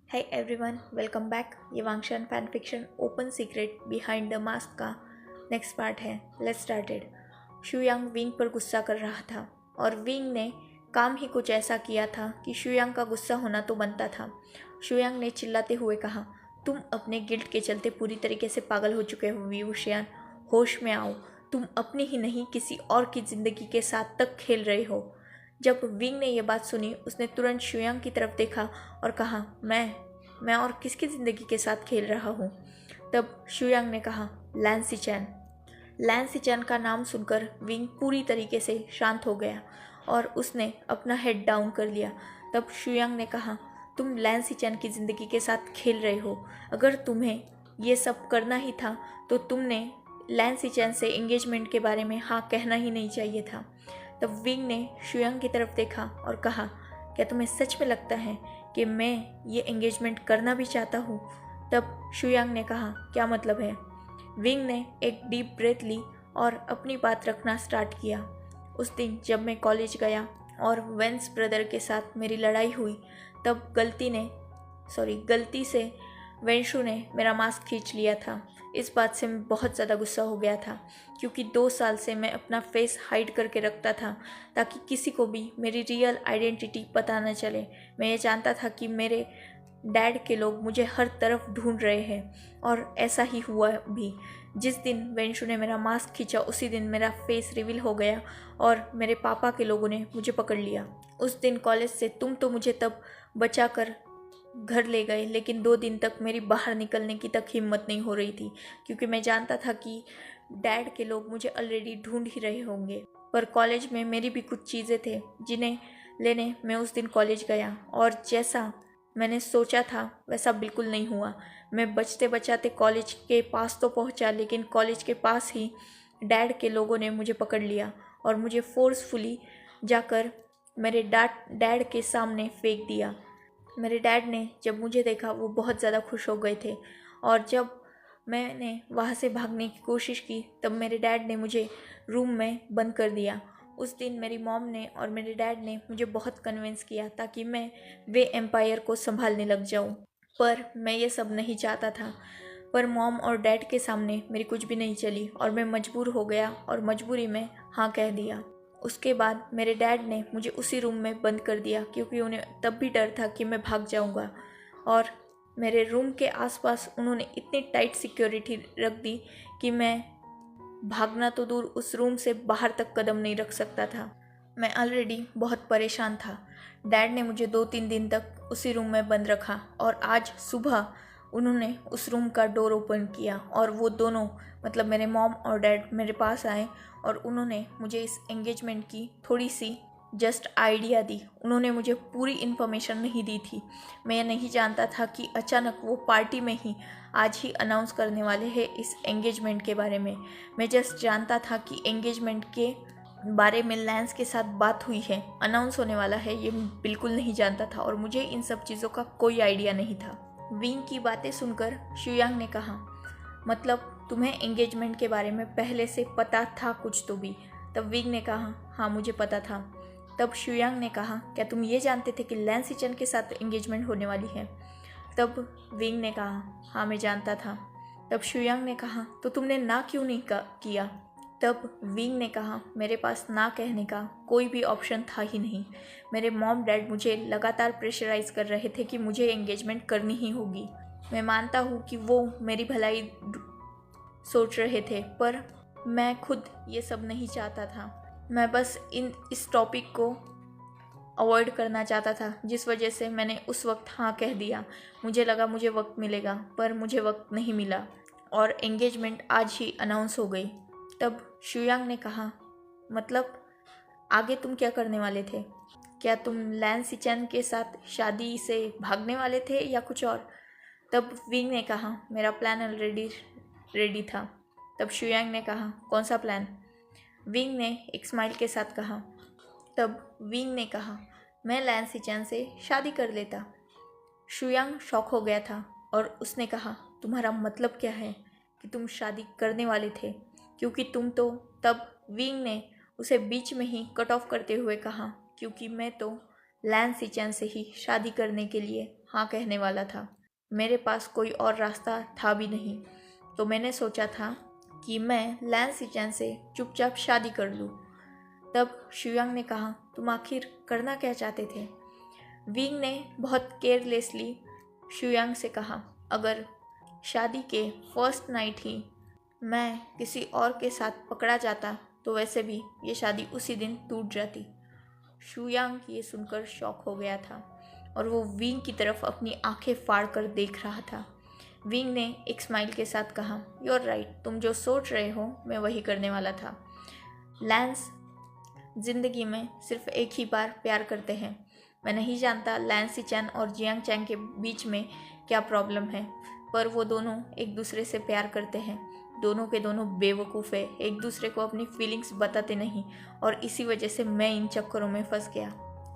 Hey everyone, welcome back। ये Wangxian fan fiction open secret behind the mask का next part है। Let's started. Shuyang Wing पर गुस्सा कर रहा था और विंग ने काम ही कुछ ऐसा किया था कि शुयांग का गुस्सा होना तो बनता था। शुयांग ने चिल्लाते हुए कहा, तुम अपने गिल्ट के चलते पूरी तरीके से पागल हो चुके हो व्यूशियान, होश में आओ। तुम अपनी ही नहीं किसी और की ज़िंदगी के साथ तक खेल रहे हो। जब विंग ने यह बात सुनी उसने तुरंत शुयांग की तरफ देखा और कहा, मैं और किसकी ज़िंदगी के साथ खेल रहा हूँ। तब शुयांग ने कहा, लैंसी चैन। लैंसी चैन का नाम सुनकर विंग पूरी तरीके से शांत हो गया और उसने अपना हेड डाउन कर लिया। तब शुयांग ने कहा, तुम लैंसी चैन की ज़िंदगी के साथ खेल रहे हो। अगर तुम्हें ये सब करना ही था तो तुमने लैंसी चैन से एंगेजमेंट के बारे में हाँ कहना ही नहीं चाहिए था। तब विंग ने शुयांग की तरफ देखा और कहा, क्या तुम्हें सच में लगता है कि मैं ये एंगेजमेंट करना भी चाहता हूँ? तब शुयांग ने कहा, क्या मतलब है? विंग ने एक डीप ब्रेथ ली और अपनी बात रखना स्टार्ट किया। उस दिन जब मैं कॉलेज गया और वेंस ब्रदर के साथ मेरी लड़ाई हुई, तब गलती से वेंशु ने मेरा मास्क खींच लिया था। इस बात से मैं बहुत ज़्यादा गुस्सा हो गया था क्योंकि 2 साल से मैं अपना फेस हाइड करके रखता था ताकि किसी को भी मेरी रियल आइडेंटिटी पता न चले। मैं ये जानता था कि मेरे डैड के लोग मुझे हर तरफ ढूंढ रहे हैं और ऐसा ही हुआ भी। जिस दिन वेंशु ने मेरा मास्क खींचा उसी दिन मेरा फेस रिवील हो गया और मेरे पापा के लोगों ने मुझे पकड़ लिया। उस दिन कॉलेज से तुम तो मुझे तब बचा कर घर ले गए, लेकिन 2 दिन तक मेरी बाहर निकलने की तक हिम्मत नहीं हो रही थी क्योंकि मैं जानता था कि डैड के लोग मुझे ऑलरेडी ढूंढ ही रहे होंगे। पर कॉलेज में मेरी भी कुछ चीज़ें थे जिन्हें लेने मैं उस दिन कॉलेज गया और जैसा मैंने सोचा था वैसा बिल्कुल नहीं हुआ। मैं बचते बचाते कॉलेज के पास तो पहुंचा, लेकिन कॉलेज के पास ही डैड के लोगों ने मुझे पकड़ लिया और मुझे फोर्सफुली जाकर मेरे डैड के सामने फेंक दिया। मेरे डैड ने जब मुझे देखा वो बहुत ज़्यादा खुश हो गए थे और जब मैंने वहाँ से भागने की कोशिश की तब मेरे डैड ने मुझे रूम में बंद कर दिया। उस दिन मेरी मॉम ने और मेरे डैड ने मुझे बहुत कन्विंस किया ताकि मैं वे एम्पायर को संभालने लग जाऊँ, पर मैं ये सब नहीं चाहता था। पर मॉम और डैड के सामने मेरी कुछ भी नहीं चली और मैं मजबूर हो गया और मजबूरी में हाँ कह दिया। उसके बाद मेरे डैड ने मुझे उसी रूम में बंद कर दिया क्योंकि उन्हें तब भी डर था कि मैं भाग जाऊंगा और मेरे रूम के आसपास उन्होंने इतनी टाइट सिक्योरिटी रख दी कि मैं भागना तो दूर उस रूम से बाहर तक कदम नहीं रख सकता था। मैं ऑलरेडी बहुत परेशान था। डैड ने मुझे 2-3 दिन तक उसी रूम में बंद रखा और आज सुबह उन्होंने उस रूम का डोर ओपन किया और वो दोनों मतलब मेरे मॉम और डैड मेरे पास आए और उन्होंने मुझे इस एंगेजमेंट की थोड़ी सी जस्ट आइडिया दी। उन्होंने मुझे पूरी इन्फॉर्मेशन नहीं दी थी। मैं नहीं जानता था कि अचानक वो पार्टी में ही आज ही अनाउंस करने वाले हैं इस एंगेजमेंट के बारे में। मैं जस्ट जानता था कि एंगेजमेंट के बारे में लैंस के साथ बात हुई है, अनाउंस होने वाला है, ये बिल्कुल नहीं जानता था और मुझे इन सब चीज़ों का कोई आइडिया नहीं था। विंग की बातें सुनकर शुयांग ने कहा, मतलब तुम्हें एंगेजमेंट के बारे में पहले से पता था कुछ तो भी? तब विंग ने कहा, हाँ मुझे पता था। तब शुयांग ने कहा, क्या तुम ये जानते थे कि लैंसी चैन के साथ एंगेजमेंट होने वाली है? तब विंग ने कहा, हाँ मैं जानता था। तब शुयांग ने कहा, तो तुमने ना क्यों नहीं किया? तब विंग ने कहा, मेरे पास ना कहने का कोई भी ऑप्शन था ही नहीं। मेरे मॉम डैड मुझे लगातार प्रेशराइज कर रहे थे कि मुझे एंगेजमेंट करनी ही होगी। मैं मानता हूँ कि वो मेरी भलाई सोच रहे थे, पर मैं खुद ये सब नहीं चाहता था। मैं बस इस टॉपिक को अवॉइड करना चाहता था, जिस वजह से मैंने उस वक्त हाँ कह दिया। मुझे लगा मुझे वक्त मिलेगा, पर मुझे वक्त नहीं मिला और एंगेजमेंट आज ही अनाउंस हो गई। तब शुयांग ने कहा, मतलब आगे तुम क्या करने वाले थे? क्या तुम लैंसी चैन के साथ शादी से भागने वाले थे या कुछ और? तब विंग ने कहा, मेरा प्लान ऑलरेडी रेडी था। तब शुयांग ने कहा, कौन सा प्लान? विंग ने एक स्माइल के साथ कहा। तब विंग ने कहा, मैं लैंसी चैन से शादी कर लेता। शुयांग शॉक हो गया था और उसने कहा, तुम्हारा मतलब क्या है कि तुम शादी करने वाले थे? क्योंकि तुम तो तब विंग ने उसे बीच में ही कट ऑफ करते हुए कहा, क्योंकि मैं तो लैंसी चैन से ही शादी करने के लिए हाँ कहने वाला था। मेरे पास कोई और रास्ता था भी नहीं, तो मैंने सोचा था कि मैं लैंस सिचेन से चुपचाप शादी कर लूँ। तब शुयांग ने कहा, तुम आखिर करना क्या चाहते थे? विंग ने बहुत केयरलेसली शुयांग से कहा, अगर शादी के फर्स्ट नाइट ही मैं किसी और के साथ पकड़ा जाता तो वैसे भी ये शादी उसी दिन टूट जाती। शुयांग ये सुनकर शॉक हो गया था और वो विंग की तरफ अपनी आंखें फाड़ कर देख रहा था। विंग ने एक स्माइल के साथ कहा, यू आर राइट, तुम जो सोच रहे हो मैं वही करने वाला था। लैंस जिंदगी में सिर्फ एक ही बार प्यार करते हैं। मैं नहीं जानता लैंस सिचेन और जियांग चैंग के बीच में क्या प्रॉब्लम है, पर वो दोनों एक दूसरे से प्यार करते हैं। दोनों के दोनों बेवकूफ़ है, एक दूसरे को अपनी फीलिंग्स बताते नहीं, और इसी वजह से मैं इन चक्करों में फंस गया।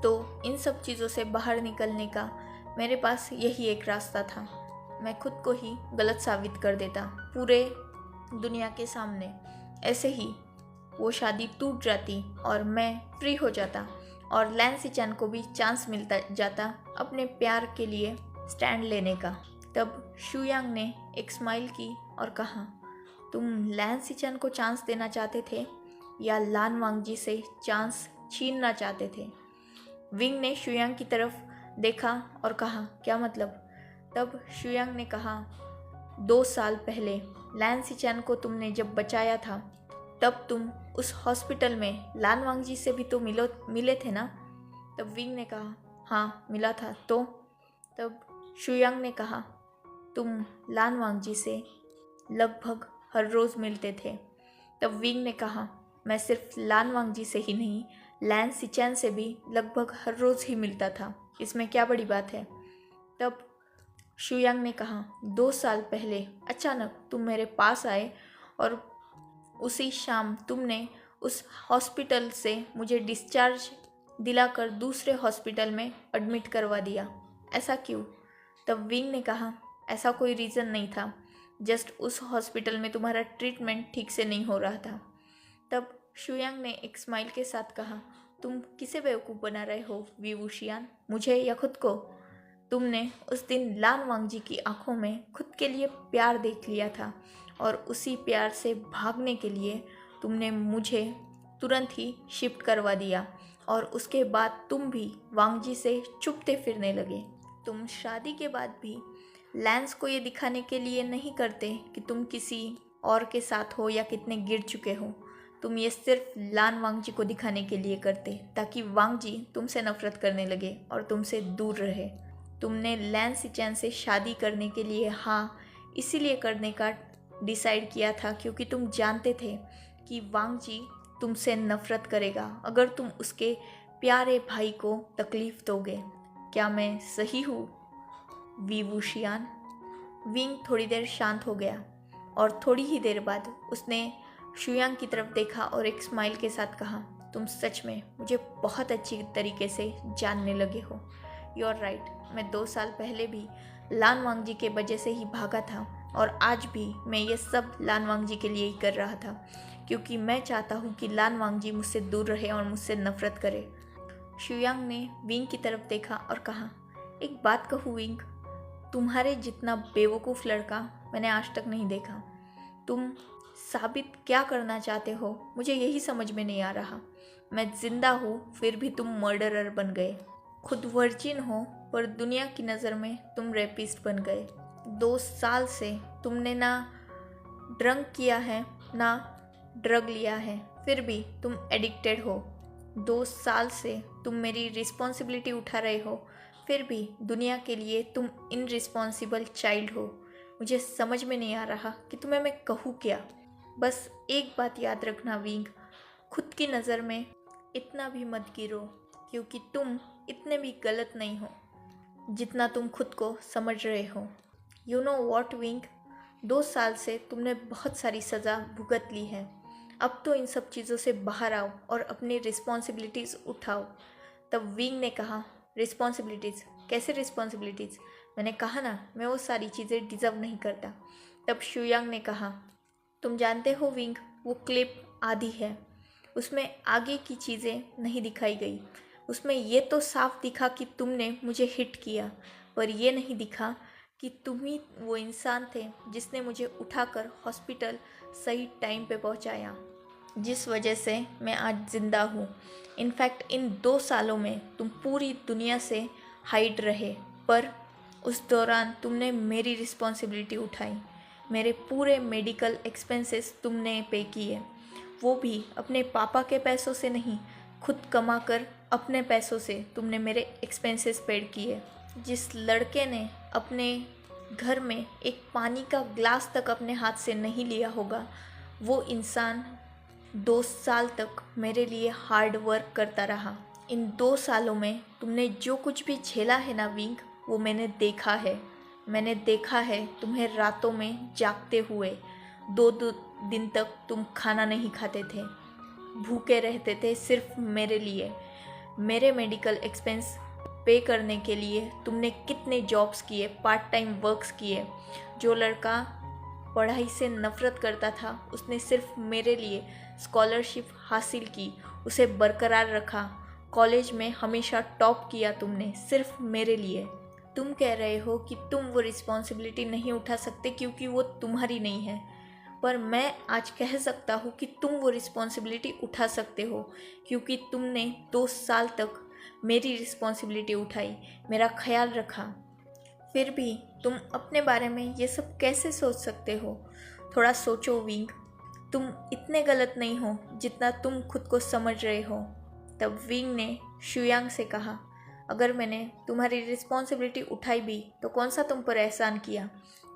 तो इन सब चीज़ों से बाहर निकलने का मेरे पास यही एक रास्ता था। मैं खुद को ही गलत साबित कर देता पूरे दुनिया के सामने। ऐसे ही वो शादी टूट जाती और मैं फ्री हो जाता और लैंस सिचेन को भी चांस मिलता जाता अपने प्यार के लिए स्टैंड लेने का। तब शुयांग ने एक स्माइल की और कहा, तुम लैंस सिचेन को चांस देना चाहते थे या लान वांगजी से चांस छीनना चाहते थे? विंग ने शुयांग की तरफ देखा और कहा, क्या मतलब? तब शुयांग ने कहा, 2 साल पहले लैंस सिचेन को तुमने जब बचाया था तब तुम उस हॉस्पिटल में लान वांगजी से भी तो मिले थे ना? तब विंग ने कहा, हाँ मिला था। तो तब शुयांग ने कहा, तुम लान वांगजी से लगभग हर रोज़ मिलते थे। तब विंग ने कहा, मैं सिर्फ लान वांगजी से ही नहीं, लैंस सिचेन से भी लगभग हर रोज़ ही मिलता था, इसमें क्या बड़ी बात है? तब शुयांग ने कहा, 2 साल पहले अचानक तुम मेरे पास आए और उसी शाम तुमने उस हॉस्पिटल से मुझे डिस्चार्ज दिलाकर दूसरे हॉस्पिटल में एडमिट करवा दिया, ऐसा क्यों? तब विंग ने कहा, ऐसा कोई रीज़न नहीं था, जस्ट उस हॉस्पिटल में तुम्हारा ट्रीटमेंट ठीक से नहीं हो रहा था। तब शुयांग ने एक स्माइल के साथ कहा, तुम किसे बेवकूफ़ बना रहे हो वी वुशियान, मुझे या खुद को? तुमने उस दिन लान वांगजी की आंखों में खुद के लिए प्यार देख लिया था और उसी प्यार से भागने के लिए तुमने मुझे तुरंत ही शिफ्ट करवा दिया और उसके बाद तुम भी वांगजी से छुपते फिरने लगे। तुम शादी के बाद भी लैंस को ये दिखाने के लिए नहीं करते कि तुम किसी और के साथ हो या कितने गिर चुके हो। तुम ये सिर्फ लान वांगजी को दिखाने के लिए करते ताकि वांगजी तुमसे नफरत करने लगे और तुमसे दूर रहे। तुमने लैंस सिचेन से शादी करने के लिए हाँ इसीलिए करने का डिसाइड किया था क्योंकि तुम जानते थे कि वांगजी तुमसे नफरत करेगा अगर तुम उसके प्यारे भाई को तकलीफ़ दोगे। क्या मैं सही हूँ वी वुशियान? विंग थोड़ी देर शांत हो गया और थोड़ी ही देर बाद उसने शुयांग की तरफ देखा और एक स्माइल के साथ कहा, तुम सच में मुझे बहुत अच्छी तरीके से जानने लगे हो। यू आर राइट, मैं 2 साल पहले भी लान वांगजी के वजह से ही भागा था और आज भी मैं ये सब लान वांगजी के लिए ही कर रहा था क्योंकि मैं चाहता हूँ कि लान वांगजी मुझसे दूर रहे और मुझसे नफरत करे। शुयांग ने विंग की तरफ देखा और कहा, एक बात कहूँ विंग, तुम्हारे जितना बेवकूफ़ लड़का मैंने आज तक नहीं देखा। तुम साबित क्या करना चाहते हो मुझे यही समझ में नहीं आ रहा। मैं जिंदा हूँ फिर भी तुम मर्डरर बन गए। खुद वर्जिन हो पर दुनिया की नज़र में तुम रेपिस्ट बन गए। 2 साल से तुमने ना ड्रंक किया है ना ड्रग लिया है, फिर भी तुम एडिक्टेड हो। 2 साल से तुम मेरी रिस्पॉन्सिबिलिटी उठा रहे हो, फिर भी दुनिया के लिए तुम इनरिस्पॉन्सिबल चाइल्ड हो। मुझे समझ में नहीं आ रहा कि तुम्हें मैं कहूँ क्या। बस एक बात याद रखना विंग, खुद की नज़र में इतना भी मत गिरो क्योंकि तुम इतने भी गलत नहीं हो जितना तुम खुद को समझ रहे हो। यू नो वॉट विंग, 2 साल से तुमने बहुत सारी सज़ा भुगत ली है। अब तो इन सब चीज़ों से बाहर आओ और अपनी रिस्पॉन्सिबिलिटीज़ उठाओ। तब विंग ने कहा, रिस्पॉन्सिबिलिटीज़? कैसे रिस्पॉन्सिबिलिटीज़? मैंने कहा ना मैं वो सारी चीज़ें डिज़र्व नहीं करता। तब शुयांग ने कहा, तुम जानते हो विंग, वो क्लिप आधी है, उसमें आगे की चीज़ें नहीं दिखाई गई। उसमें ये तो साफ दिखा कि तुमने मुझे हिट किया, पर यह नहीं दिखा कि तुम ही वो इंसान थे जिसने मुझे उठाकर हॉस्पिटल सही टाइम पे पहुंचाया, जिस वजह से मैं आज ज़िंदा हूँ। इनफैक्ट इन 2 सालों में तुम पूरी दुनिया से हाइड रहे, पर उस दौरान तुमने मेरी रिस्पॉन्सिबिलिटी उठाई। मेरे पूरे मेडिकल एक्सपेंसेस तुमने पे किए, वो भी अपने पापा के पैसों से नहीं, खुद कमा कर अपने पैसों से तुमने मेरे एक्सपेंसेस पेड किए। जिस लड़के ने अपने घर में एक पानी का ग्लास तक अपने हाथ से नहीं लिया होगा, वो इंसान 2 साल तक मेरे लिए हार्ड वर्क करता रहा। इन 2 सालों में तुमने जो कुछ भी झेला है ना विंग, वो मैंने देखा है। मैंने देखा है तुम्हें रातों में जागते हुए। 2 दिन तक तुम खाना नहीं खाते थे, भूखे रहते थे सिर्फ मेरे लिए। मेरे मेडिकल एक्सपेंस पे करने के लिए तुमने कितने जॉब्स किए, पार्ट टाइम वर्क्स किए। जो लड़का पढ़ाई से नफ़रत करता था, उसने सिर्फ मेरे लिए स्कॉलरशिप हासिल की, उसे बरकरार रखा। कॉलेज में हमेशा टॉप किया तुमने, सिर्फ मेरे लिए। तुम कह रहे हो कि तुम वो रिस्पॉन्सिबिलिटी नहीं उठा सकते क्योंकि वो तुम्हारी नहीं है, पर मैं आज कह सकता हूँ कि तुम वो रिस्पॉन्सिबिलिटी उठा सकते हो, क्योंकि तुमने 2 साल तक मेरी रिस्पॉन्सिबिलिटी उठाई, मेरा ख्याल रखा। फिर भी तुम अपने बारे में ये सब कैसे सोच सकते हो? थोड़ा सोचो विंग, तुम इतने गलत नहीं हो जितना तुम खुद को समझ रहे हो। तब विंग ने शुयांग से कहा, अगर मैंने तुम्हारी रिस्पॉन्सिबिलिटी उठाई भी तो कौन सा तुम पर एहसान किया?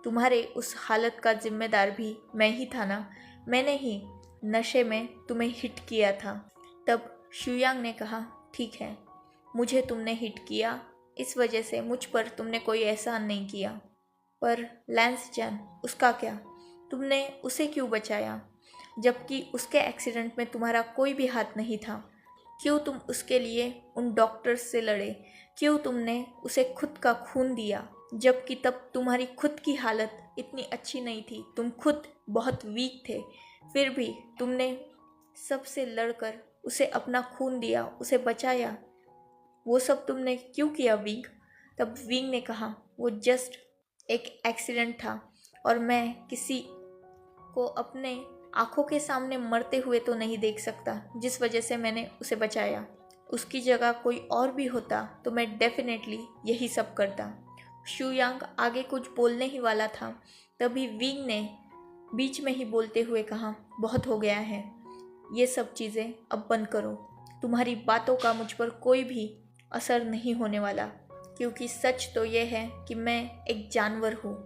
तुम्हारे उस हालत का जिम्मेदार भी मैं ही था ना। मैंने ही नशे में तुम्हें हिट किया था। तब शुयांग ने कहा, ठीक है, मुझे तुमने हिट किया, इस वजह से मुझ पर तुमने कोई एहसान नहीं किया। पर लैंस जान, उसका क्या? तुमने उसे क्यों बचाया जबकि उसके एक्सीडेंट में तुम्हारा कोई भी हाथ नहीं था? क्यों तुम उसके लिए उन डॉक्टर्स से लड़े? क्यों तुमने उसे खुद का खून दिया जबकि तब तुम्हारी खुद की हालत इतनी अच्छी नहीं थी, तुम खुद बहुत वीक थे, फिर भी तुमने सबसे लड़कर उसे अपना खून दिया, उसे बचाया। वो सब तुमने क्यों किया विंग? तब विंग ने कहा, वो जस्ट एक एक्सीडेंट था और मैं किसी को अपने आंखों के सामने मरते हुए तो नहीं देख सकता, जिस वजह से मैंने उसे बचाया। उसकी जगह कोई और भी होता तो मैं डेफिनेटली यही सब करता। शुयांग आगे कुछ बोलने ही वाला था, तभी विंग ने बीच में ही बोलते हुए कहा, बहुत हो गया है, ये सब चीज़ें अब बंद करो। तुम्हारी बातों का मुझ पर कोई भी असर नहीं होने वाला, क्योंकि सच तो यह है कि मैं एक जानवर हूँ।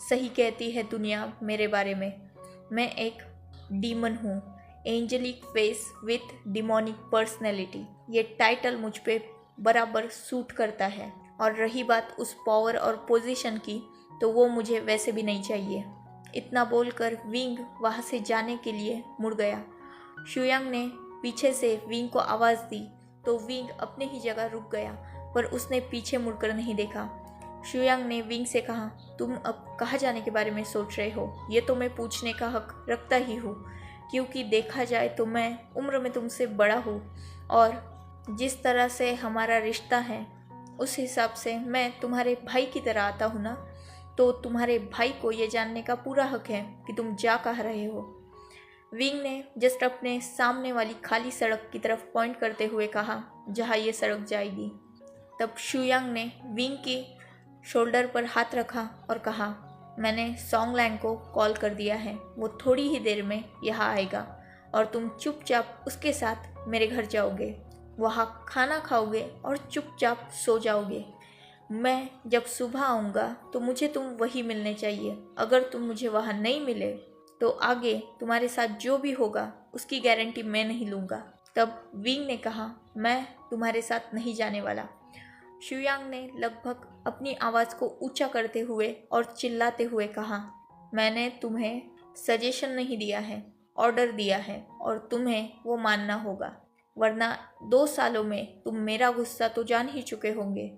सही कहती है दुनिया मेरे बारे में, मैं एक डीमन हूँ, angelic face with demonic personality. ये टाइटल मुझ पे बराबर सूट करता है। और रही बात उस पावर और पोजीशन की, तो वो मुझे वैसे भी नहीं चाहिए। इतना बोलकर विंग वहाँ से जाने के लिए मुड़ गया। शुयांग ने पीछे से विंग को आवाज़ दी तो विंग अपने ही जगह रुक गया, पर उसने पीछे मुड़कर नहीं देखा। शुयांग ने विंग से कहा, तुम अब कहाँ जाने के बारे में सोच रहे हो? ये तो मैं पूछने का हक रखता ही हूँ, क्योंकि देखा जाए तो मैं उम्र में तुमसे बड़ा हूँ और जिस तरह से हमारा रिश्ता है उस हिसाब से मैं तुम्हारे भाई की तरह आता हूँ ना, तो तुम्हारे भाई को ये जानने का पूरा हक है कि तुम जा कहाँ रहे हो। विंग ने जस्ट अपने सामने वाली खाली सड़क की तरफ पॉइंट करते हुए कहा, जहाँ ये सड़क जाएगी। तब शुयांग ने विंग की शोल्डर पर हाथ रखा और कहा, मैंने सॉन्ग लैंग को कॉल कर दिया है, वो थोड़ी ही देर में यहाँ आएगा और तुम चुपचाप उसके साथ मेरे घर जाओगे, वहाँ खाना खाओगे और चुपचाप सो जाओगे। मैं जब सुबह आऊँगा तो मुझे तुम वही मिलने चाहिए। अगर तुम मुझे वहाँ नहीं मिले तो आगे तुम्हारे साथ जो भी होगा उसकी गारंटी मैं नहीं लूँगा। तब विंग ने कहा, मैं तुम्हारे साथ नहीं जाने वाला। शुयांग ने लगभग अपनी आवाज़ को ऊंचा करते हुए और चिल्लाते हुए कहा, मैंने तुम्हें सजेशन नहीं दिया है, ऑर्डर दिया है और तुम्हें वो मानना होगा, वरना 2 सालों में तुम मेरा गुस्सा तो जान ही चुके होंगे।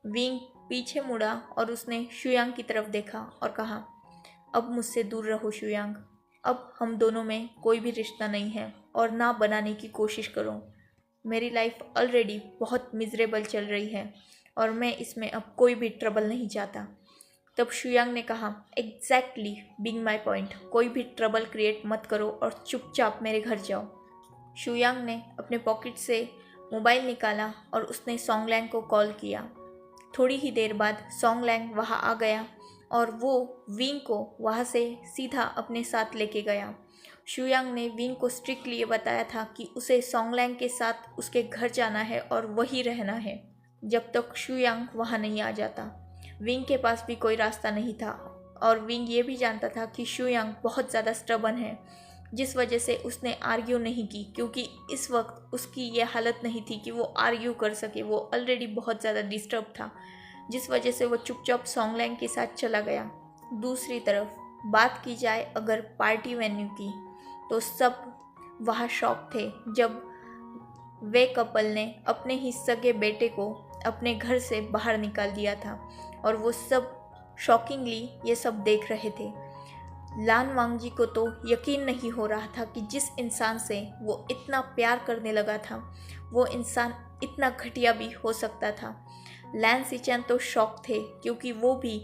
विंग पीछे मुड़ा और उसने शुयांग की तरफ देखा और कहा, अब मुझसे दूर रहो शुयांग, अब हम दोनों में कोई भी रिश्ता नहीं है और ना बनाने की कोशिश करो। मेरी लाइफ ऑलरेडी बहुत मिजरेबल चल रही है और मैं इसमें अब कोई भी ट्रबल नहीं चाहता। तब शुयांग ने कहा, एग्जैक्टली बीइंग माई पॉइंट, कोई भी ट्रबल क्रिएट मत करो और चुपचाप मेरे घर जाओ। शुयांग ने अपने पॉकेट से मोबाइल निकाला और उसने सोंगलैंग को कॉल किया। थोड़ी ही देर बाद सोंगलैंग वहाँ आ गया और वो विंग को वहाँ से सीधा अपने साथ लेके गया। शुयांग ने विंग को स्ट्रिक्टली ये बताया था कि उसे सोंगलैंग के साथ उसके घर जाना है और वहीं रहना है जब तक शुयांग वहाँ नहीं आ जाता। विंग के पास भी कोई रास्ता नहीं था और विंग ये भी जानता था कि शुयांग बहुत ज़्यादा स्टबर्न है, जिस वजह से उसने आर्ग्यू नहीं की, क्योंकि इस वक्त उसकी ये हालत नहीं थी कि वो आर्ग्यू कर सके। वो ऑलरेडी बहुत ज़्यादा डिस्टर्ब था, जिस वजह से वो चुपचाप सोंगलैंग के साथ चला गया। दूसरी तरफ बात की जाए अगर पार्टी वेन्यू की, तो सब वहाँ शॉक थे जब वे कपल ने अपने ही सगे बेटे को अपने घर से बाहर निकाल दिया था और वो सब शॉकिंगली ये सब देख रहे थे। लान वांगजी को तो यकीन नहीं हो रहा था कि जिस इंसान से वो इतना प्यार करने लगा था वो इंसान इतना घटिया भी हो सकता था। लैन सिचैन तो शॉक थे, क्योंकि वो भी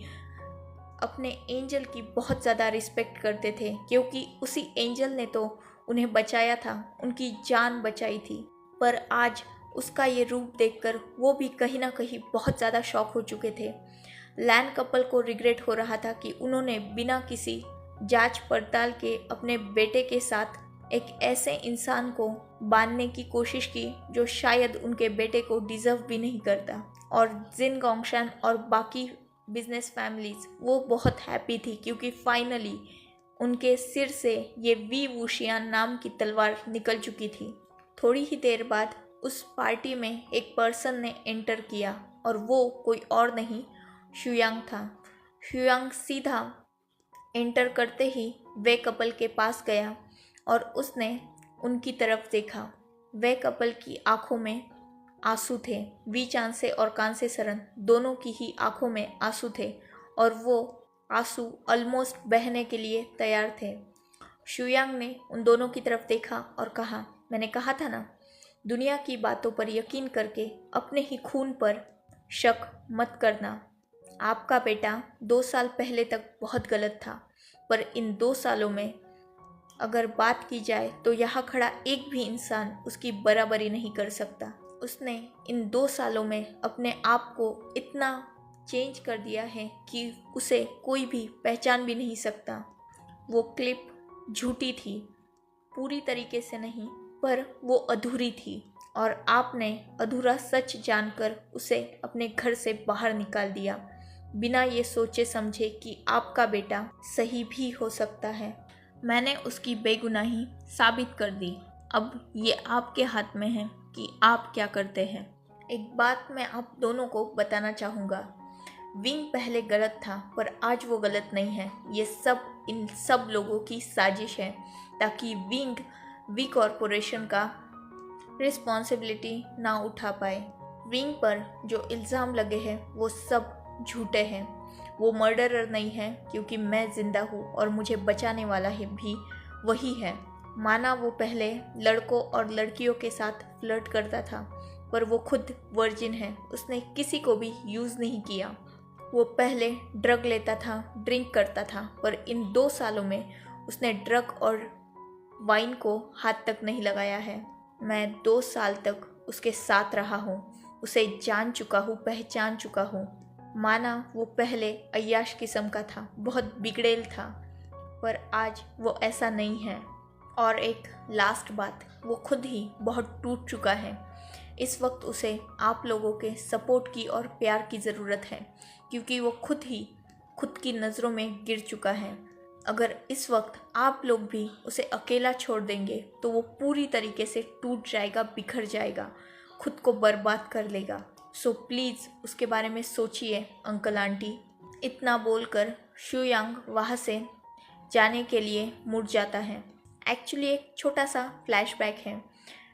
अपने एंजल की बहुत ज़्यादा रिस्पेक्ट करते थे, क्योंकि उसी एंजल ने तो उन्हें बचाया था, उनकी जान बचाई थी। पर आज उसका ये रूप देखकर वो भी कहीं ना कहीं बहुत ज़्यादा शॉक हो चुके थे। लैन कपल को रिग्रेट हो रहा था कि उन्होंने बिना किसी जांच पड़ताल के अपने बेटे के साथ एक ऐसे इंसान को बांधने की कोशिश की जो शायद उनके बेटे को डिज़र्व भी नहीं करता। और जिन गोंगशान और बाकी बिजनेस फैमिलीज वो बहुत हैप्पी थी, क्योंकि फाइनली उनके सिर से ये वी वुशियान नाम की तलवार निकल चुकी थी। थोड़ी ही देर बाद उस पार्टी में एक पर्सन ने एंटर किया और वो कोई और नहीं शुयांग था। शुयांग सीधा एंटर करते ही वे कपल के पास गया और उसने उनकी तरफ देखा। वे कपल की आंखों में आंसू थे। वी चांसे और कांसे सरन दोनों की ही आंखों में आंसू थे और वो आंसू ऑलमोस्ट बहने के लिए तैयार थे। शुयांग ने उन दोनों की तरफ देखा और कहा, मैंने कहा था ना, दुनिया की बातों पर यकीन करके अपने ही खून पर शक मत करना। आपका बेटा 2 साल पहले तक बहुत गलत था, पर इन 2 सालों में अगर बात की जाए तो यहाँ खड़ा एक भी इंसान उसकी बराबरी नहीं कर सकता। उसने इन 2 सालों में अपने आप को इतना चेंज कर दिया है कि उसे कोई भी पहचान भी नहीं सकता। वो क्लिप झूठी थी, पूरी तरीके से नहीं, पर वो अधूरी थी और आपने अधूरा सच जानकर उसे अपने घर से बाहर निकाल दिया, बिना ये सोचे समझे कि आपका बेटा सही भी हो सकता है। मैंने उसकी बेगुनाही साबित कर दी। अब ये आपके हाथ में है कि आप क्या करते हैं। एक बात मैं आप दोनों को बताना चाहूँगा, विंग पहले गलत था पर आज वो गलत नहीं है। ये सब इन सब लोगों की साजिश है ताकि विंग वी कॉरपोरेशन का रिस्पॉन्सिबिलिटी ना उठा पाए। विंग पर जो इल्ज़ाम लगे हैं वो सब झूठे हैं। वो मर्डरर नहीं है, क्योंकि मैं ज़िंदा हूँ और मुझे बचाने वाला है भी वही है। माना वो पहले लड़कों और लड़कियों के साथ फ्लर्ट करता था, पर वो खुद वर्जिन है, उसने किसी को भी यूज़ नहीं किया। वो पहले ड्रग लेता था, ड्रिंक करता था, पर इन 2 सालों में उसने ड्रग और वाइन को हाथ तक नहीं लगाया है। मैं 2 साल तक उसके साथ रहा हूँ, उसे जान चुका हूँ, पहचान चुका हूँ। माना वो पहले अय्याश किस्म का था, बहुत बिगड़ेल था, पर आज वो ऐसा नहीं है। और एक लास्ट बात, वो खुद ही बहुत टूट चुका है। इस वक्त उसे आप लोगों के सपोर्ट की और प्यार की ज़रूरत है, क्योंकि वो खुद ही खुद की नज़रों में गिर चुका है। अगर इस वक्त आप लोग भी उसे अकेला छोड़ देंगे तो वो पूरी तरीके से टूट जाएगा, बिखर जाएगा, खुद को बर्बाद कर लेगा। सो प्लीज़ उसके बारे में सोचिए अंकल आंटी। इतना बोलकर शुयांग वहाँ से जाने के लिए मुड़ जाता है। एक्चुअली एक छोटा सा फ्लैशबैक है।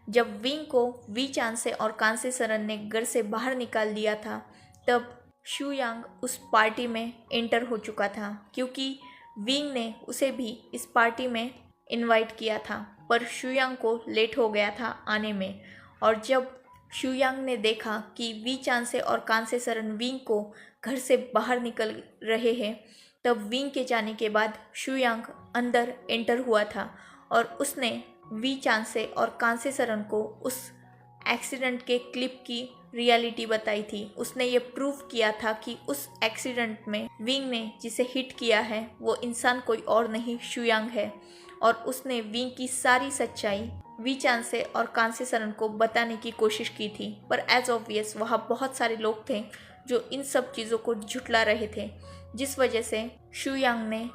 जब विंग को वी चांसे और कांसे सरन ने घर से बाहर निकाल दिया था, तब शुयांग उस पार्टी में एंटर हो चुका था, क्योंकि विंग ने उसे भी इस पार्टी में इनवाइट किया था, पर शुयांग को लेट हो गया था आने में। और जब शुयांग ने देखा कि वी चांसे और कांसे सरन विंग को घर से बाहर निकल रहे हैं, तब विंग के जाने के बाद शुयांग अंदर एंटर हुआ था और उसने वी चांसे और कांसे सरन को उस एक्सीडेंट के क्लिप की रियलिटी बताई थी। उसने ये प्रूव किया था कि उस एक्सीडेंट में विंग ने जिसे हिट किया है वो इंसान कोई और नहीं शुयांग है, और उसने विंग की सारी सच्चाई वी चांसे और कांसे सरन को बताने की कोशिश की थी। पर एज ऑब्वियस वहाँ बहुत सारे लोग थे जो इन सब चीज़ों को झुठला रहे थे, जिस वजह से शुयांग ने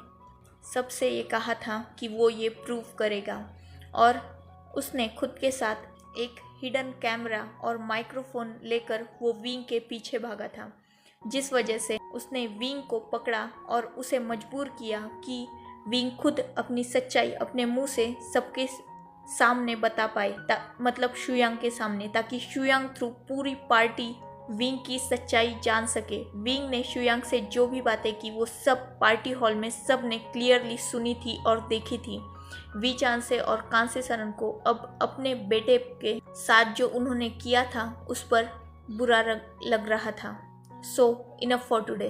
सबसे ये कहा था कि वो ये प्रूव करेगा, और उसने खुद के साथ एक हिडन कैमरा और माइक्रोफोन लेकर वो विंग के पीछे भागा था, जिस वजह से उसने विंग को पकड़ा और उसे मजबूर किया कि विंग खुद अपनी सच्चाई अपने मुंह से सबके सामने बता पाए, मतलब शुयांग के सामने, ताकि शुयांग थ्रू पूरी पार्टी विंग की सच्चाई जान सके। विंग ने शुयांग से जो भी बातें की वो सब पार्टी हॉल में सब ने क्लियरली सुनी थी और देखी थी। वी चांसे और कांसे सरन को अब अपने बेटे के साथ जो उन्होंने किया था उस पर बुरा लग रहा था। So enough for today.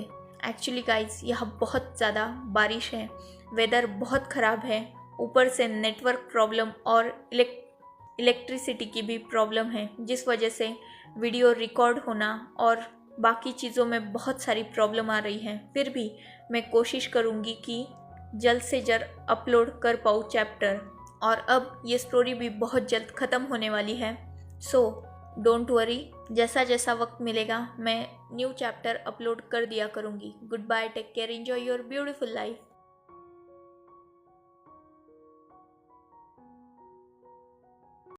Actually guys यहाँ बहुत ज़्यादा बारिश है, वेदर बहुत ख़राब है, ऊपर से नेटवर्क प्रॉब्लम और इलेक्ट्रिसिटी की भी प्रॉब्लम है, जिस वजह से वीडियो रिकॉर्ड होना और बाकी चीज़ों में बहुत सारी प्रॉब्लम आ रही है। फिर भी मैं कोशिश करूँगी कि जल्द से जल्द अपलोड कर पाऊँ चैप्टर, और अब ये स्टोरी भी बहुत जल्द ख़त्म होने वाली है। सो डोंट वरी, जैसा जैसा वक्त मिलेगा मैं न्यू चैप्टर अपलोड कर दिया करूँगी। Good bye, take care, enjoy your beautiful life.